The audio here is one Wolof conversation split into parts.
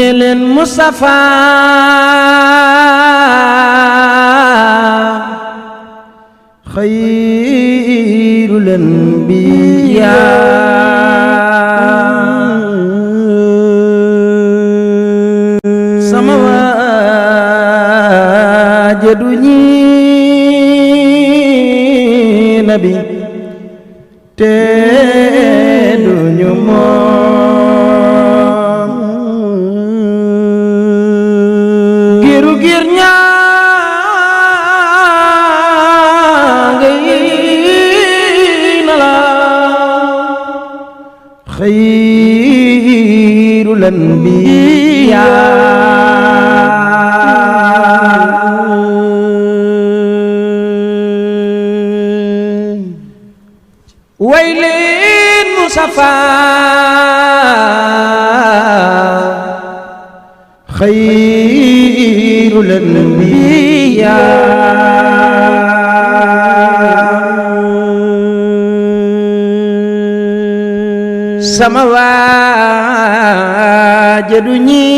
نيلن مصطفى خير الأنبياء سماوات جدني نبي تدني giru-girnya khairul anbiya wailin musafa khairul anbiya sama wajadu ñiyen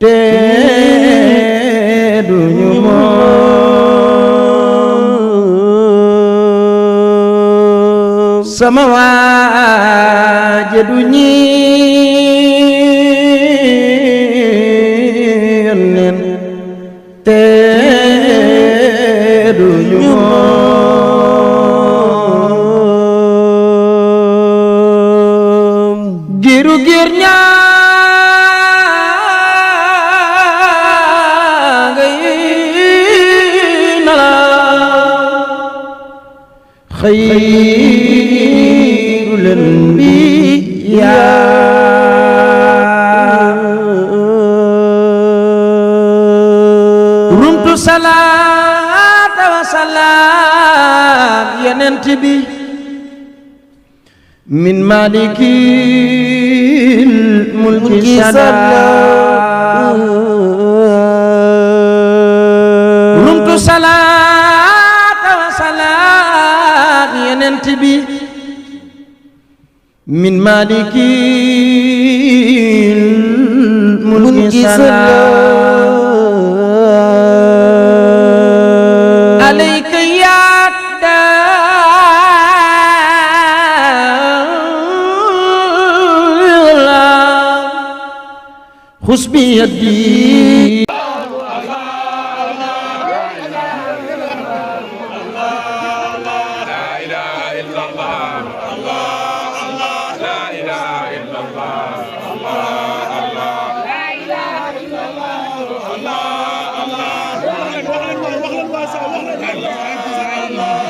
te duñu moom sama wajadu ñiyen te duñu moom giru-girnya khairul anbiya rumtu salata wa salam yonent bi min malikil mulki salam rumtu salata wa salam yonent bi min malikil mulki salam alayka ya خذ بيدي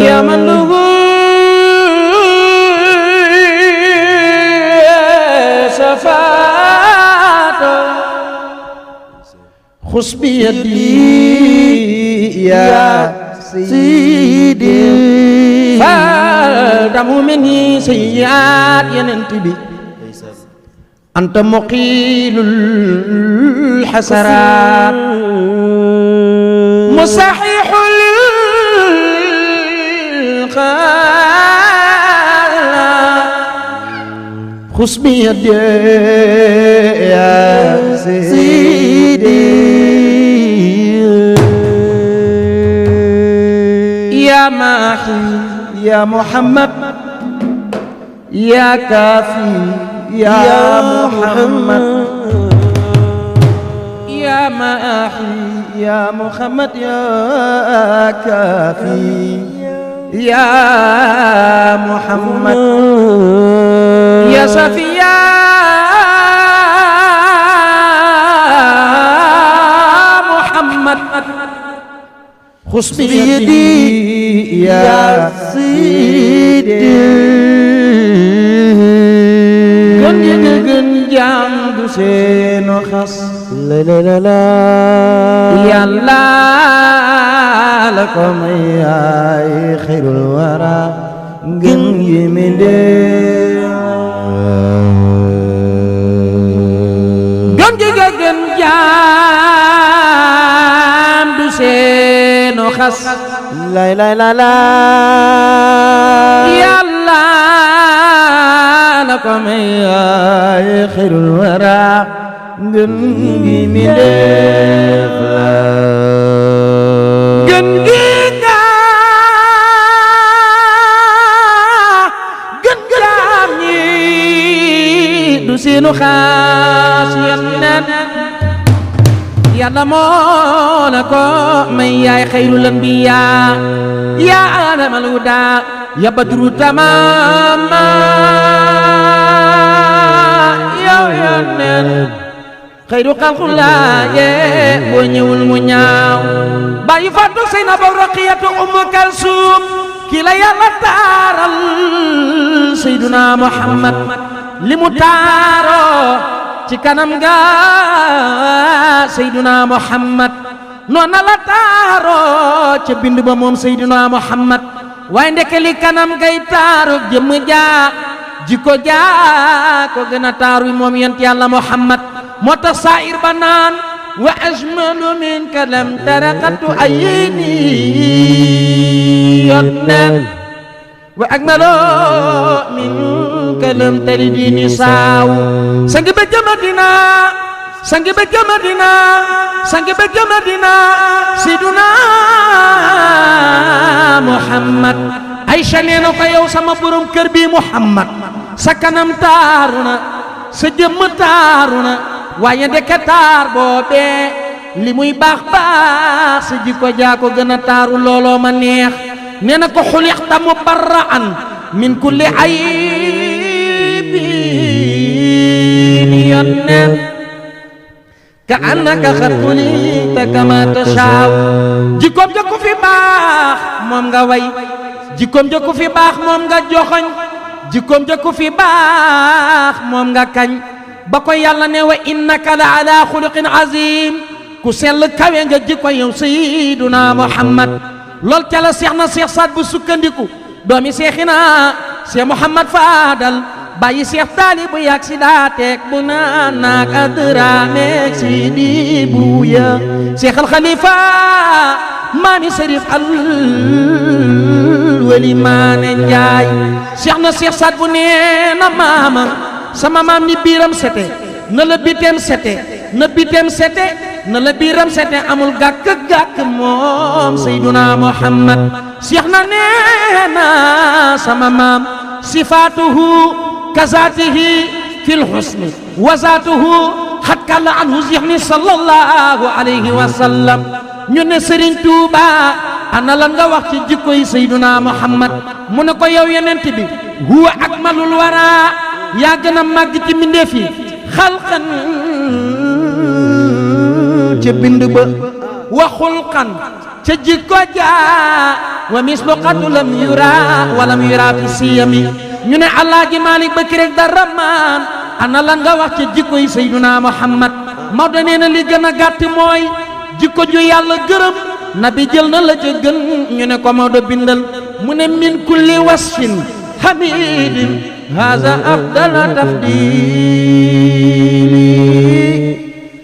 يا من له شفاعة خذ بيدي يا سيدي فالدم مني سيئات ينتبه أنت مقيل الحسرات مصحح خذ بيدي يا سيدي يا ماحي يا محمد يا كافي يا محمد يا ماحي يا محمد يا كافي يا محمد يا صفيا محمد خذ بيدي يا سيدي gën jaam du seeno xas la la la la yàlla la ko may ay xayrul wara ngën yi mi dee gën jaam du seeno xas la la la la yàlla la ko may yaay xayrul wara ngën gi mi def la gën gi nga gën jaam ñi du seenu xaas yeneen Yàlla moo la ko may yaay xayrul anbiya ya alamal huda ya badru tamama yow yoneen xayru xalqullah boo ñëwul mu ñaaw bàyyi fàttu Seynabu Roqiyatu Ummu Kalsum ki la Yàlla taaral Seyduna Muhammad li mu taaroo ci kanam ga Seyduna Muhammad noon na la taaroo ca bind ba moom Seyduna Muhammad waaye ndeke li kanam gay taaru jëmm jaa jikko jaa ko gën a taaru moom yent Yàlla Muhammad moo tax saa'ir ba naan wa ajmalu minka lam tara qattu ayni yonneen wa ajmalu minka lam talidi nisaaw sangi be Madina sangi be Madina sangi be Madina Seyduna Muhammad Aysa nee na ko yow sama borom kër bi Muhammad sa kanam taaru na sa jëmm taaru na waaye ndeke taar boobee li muy baax baax sa jikko jaa ko gën a taaru looloo ma neex nee na ko xuliqta mubarra'an min kulli aybin yonneen ka annaka qad xuliqta kama tashaa jikkoom ja ku fi baax moom nga way jikkoom ja ku fi baax moom nga joxoñ jikkoom ja ku fi baax moom nga kañ ba ko Yàlla ne wa innaka la ala xuluqin azim ku sell kawe nga jikko yow Seyduna Muhammad lool ca la seex na seex Saad bu sukkandiku doomi seexina Seex Muhammad Faadal bàyyi seex Taalibu yaag si daateek bu naan naak adraameek si di buya seexal xalifa maami Sërif al wali maane Njaay seex na seex Saad bu nee na maama sama maam ni biiram sete na la biteem sete na biteem sete na la biiram sete amul gàkk-gàkk moom Seyduna Muhammad seex na nee na sama maam sifaatuhu kazaatihi fil husni wa zaatuhu xat kalla anhu zihni sallallahu alayhi wa sallam ñu ne Sëriñ Tuuba ana lan nga wax ci jikko yi Seyduna Muhammad mu ne ko yow yonent bi huwa akmalul wara yaa gën a màgg ci mbindeef yi xalqan ca bind ba wa xulqan ca jikko jaa wa mislu qad lam yura wa lam yura fi siyami ñu ne Alaaji Maalik ba kirek dara maan ana lan nga wax ca jikko yi Seyduna Muhammad Maodo nee na li gën a gàtt mooy jikko ju Yàlla gërëm nabi jël na la ca gën ñu ne ko Maodo bindal mu ne min kulli wasfin hamidin haza afdala tafdili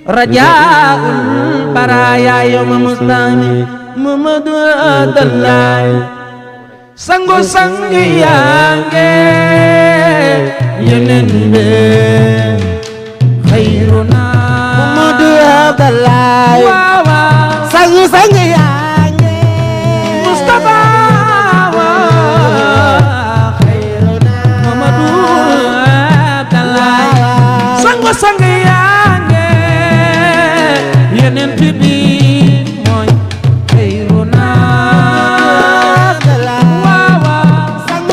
rajaul baraya yawma mustami Muhammadu Abdallah sango sangi yange yenen be khairuna Muhammadu Abdallah sango sangi yange Mustafa sang yaange yeneen bi mooy xayruna waawa sang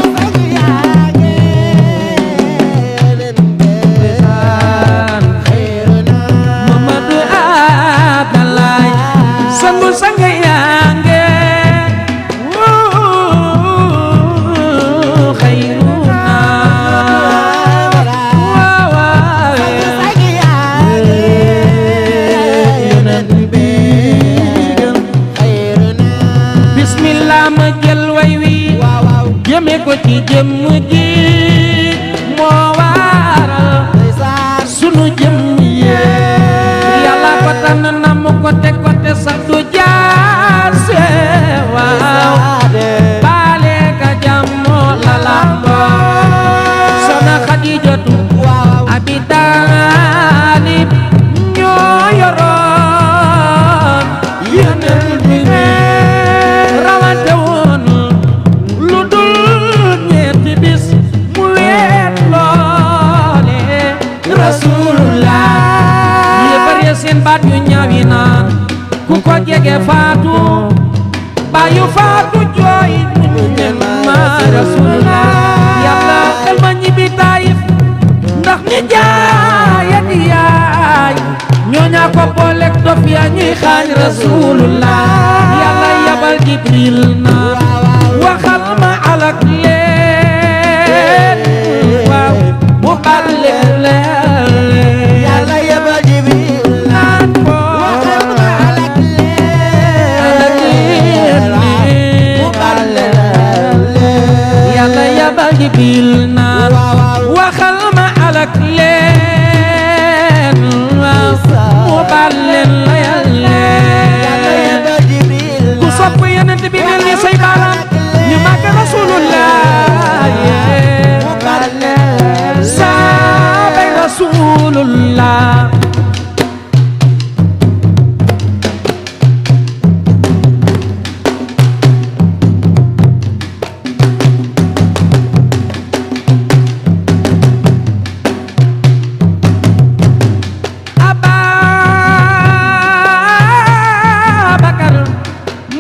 yaange yeneen bi xayruna Muhammadu Abdallah sang yaange jëme ko ci jëmm ji moo waral sunu jëmm yee Yàlla ko tànn na mu ko teg ko te sax du jaase waaw baale ka jàmmoo la lamboo Soxna Xadiija rasulullah yéefar ya seen baat yu ñaaw yi naan ku ko jege faatu bàyyu faatu jooy ñu nen ma rasulullah yàlla xel ma ñibbi Taayif ndax ñi jaaya di yaay ñooñaa ko booleeg dof ya ñuy xaañ rasulullah yàlla yabal Jibril na waxal ma alak leen waaw mu bal leen yàlla yabal Jibril naan ko waxal ma alak leen mu bal leen yàlla yabal Jibril naan waxal ma alak leen mu bal leen la yàlla yabal Jibril ku sopp yonent bi mel ni say baaraam ñu màgg rasulullah mu bal leen saabay rasulullah Ababakar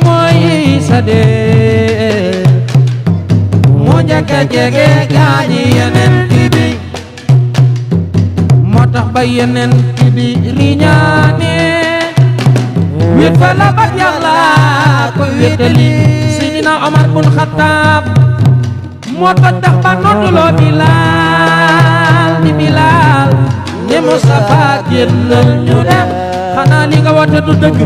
mooy Sadiq moo njëkk a jege gaañi yeneen bi moo tax ba yeneen bi riñaane wét fa la bat yàlla ko wétali Sidina Omar bun Xattaab moo tax tax ba nodduloo Bilaal di Bilaal ne Mustafa génnal ñu dem xanaa li nga woote du dëgg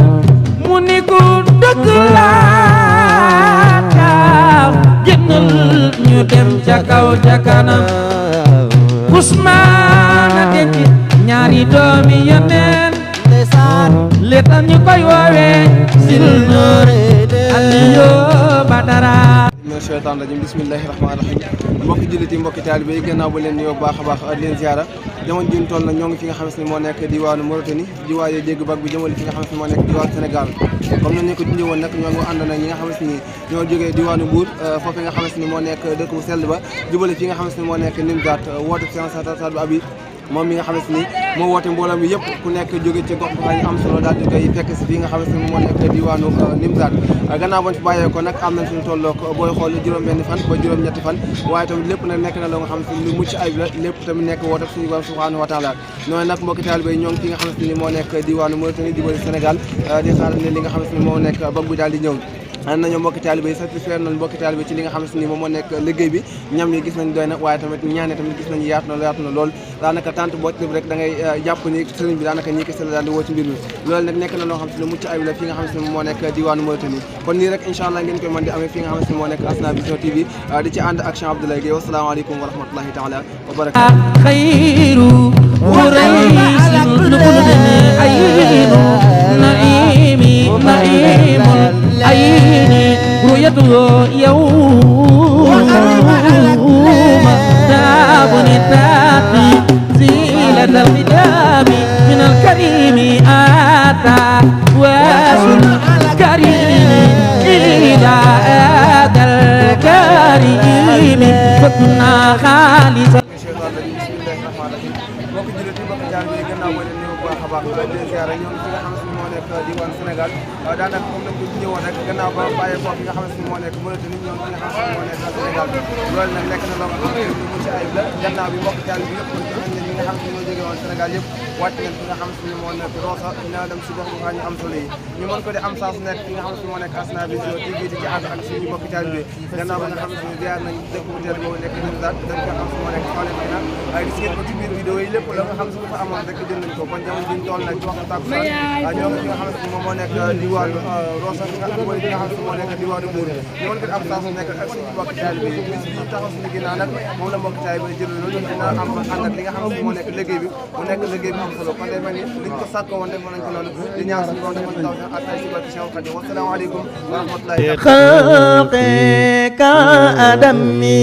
mu ni ko dëgg laa kaaw génnal ñu dem ca kaw ca kanam Usmaan a denc ñaari doomi yeneen ndeysaan li tax ñu koy woowee Zul Nuurayni Aliyu Badara mina sheytaan rajim bismillahi rahmaani rahim mbokki jullit yi mbokki taalibe yi gannaaw ba leen nuyoo baax a baax di leen ziara jamono ji ñu toll nag ñoo ngi fi nga xam ne moo nekk diwaanu Mauritanie di waaye dégg bag bi jëmale fi nga xam ne moo nekk diwaanu Sénégal comme nañ ñu ko junjee woon nag ñoo ngi ànd nag ñi nga xam ne ñoo jógee diwaanu Mbuur foofu nga xam ne moo nekk dëkk bu sell ba jubale fi nga xam ne moo nekk Nimzaat woote Sadou Abi moom mi nga xam ne moo woote mbooloo mi yëpp ku nekk jóge ci gox ba ñu am solo daal di koy fekk si fii nga xam ne moo nekk diwaanu Nimzaat gannaaw bañ fi bàyyee ko nag am nañ suñu tolloog booy xool juróom-benn fan ba juróom-ñetti fan waaye tamit lépp nag nekk na loo nga xam ne lu mucc ayib la lépp tamit nekk woote suñu borom subhanahu wa taala noonu nag mbokki taalibe yi ñoo ngi fi nga xam ne moo nekk diwaanu Mauritanie di wëri Sénégal di xaar ne li nga xam ne moo nekk bag bu daal di ñëw ànd nañu mbokki taalibe yi satisfaire nañ mbokki taalibe ci li nga xam ne moom moo nekk liggéey bi ñam yi gis nañ doy na waaye tamit ñaane tamit gis nañu yaatu na lool daanaka tant boo ci def rek da ngay jàpp ni sëriñ bi daanaka ñi kese la daal di woo ci mbir mi loolu nag nekk na loo xam ne mucc ayib la fi nga xam ne moo nekk diwaanu Mauritanie kon nii rek incha allah ngeen koy mën di amee fi nga xam ne moo nekk Asna Vision TV di ci ànd ak Cheikh Abdoulaye Gueye wasalaamaaleykum wa rahmatullahi taala wa barakatuh xayru uraysin lubulni aynu naimi naimul ayni ruyatuhu yawma daabuni taaqi زيلة القدام من الكريم آتى واصل الكريم إلى آتى الكريم فكنا خالصا mbokki jullit yi mbokki jaar bi gannaaw moo leen ñëw baax a baax di ziara ñëw fi nga xam ne moo nekk diwaan Sénégal daanaka comme nañ ko ñëwoon rek gannaaw ba bàyyee foofu nga xam ne moo nekk Mauritanie ñëw fi nga xam ne moo nekk Sénégal loolu nag nekk na loo nga xam ne lu mucc ayib la gannaaw bi mbokki jaar bi yëpp kon gis nañ ne ñi nga xam ne ñoo jóge woon Sénégal yëpp wàcc nañ fi nga xam ne moo nekk Rosso dina dem si gox bu ñu am solo yi ñu mën ko di am saa su nekk fi nga xam ne moo nekk Asna Vision TV di ci ànd ak suñu mbokki jaar bi gannaaw ba nga xam ne ziar nañ dëkk bu teel boobu nekk Nimzaat dañ ko xam si moo nekk Fane Fayna ay gis ngeen ko ci biir vidéo yi lépp la nga xam si dafa amoon rek jël nañ ko kon jamono bi ñu toll nag ci waxtu takkusaan ñoo ngi fi nga xam ne moom moo nekk diwaanu Rosso fi nga xam ne moo nekk diwaanu Mbour ñu mën ko di am saa su nekk ak suñu mbokki taalibe bi bis bi taxaw suñu ginnaaw nag moom la mbokki taalibe jël loolu dina am ànd ak li nga xam ne moo nekk liggéey bi mu nekk liggéey bi am solo kon day mel ni liñ ko sàkkoo woon defoon nañ ko noonu di ñaan suñu borom defal taw ak ay si barke Cheikh Khadim wasalaamaaleykum wa rahmatullahi خلقك أدمي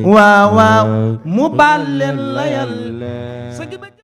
واو mu baal leen la yàlla